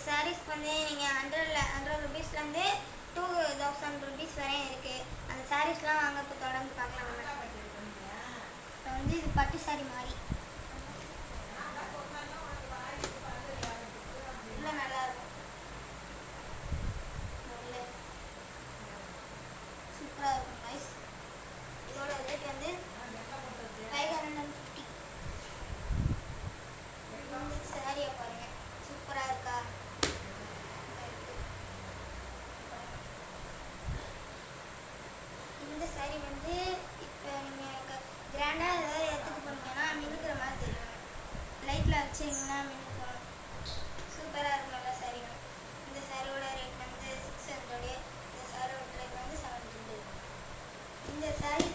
சாரீஸ்க்கு வந்து நீங்கள் 100 ருபீஸ்லேருந்து 2000 ருபீஸ் வரையும் இருக்குது. அந்த சாரீஸ்லாம் வாங்க இப்போ தொடர்ந்து பார்க்கலாம். இப்போ வந்து இது பட்டு சாரி மாதிரி இல்லை, நல்லாயிருக்கும். சூப்பராக இருக்கும் நைஸ். இதோட ரேட் வந்து 550. இந்த சாரியை பாருங்கள், சூப்பராக இருக்கா? இந்த சாரி வந்து இப்போ நீங்கள் கிராண்டாக ஏதாவது எடுத்துக்கு போனீங்கன்னா மினுக்கிற மாதிரி தெரியும். லைட்டில் வச்சிங்கன்னா மினுக்கும். சூப்பராக இருக்கும் நல்லா சாரி. இந்த சாரியோட ரேட் வந்து 600. இந்த சாரியோட ரேட் வந்து 700. இந்த சாரி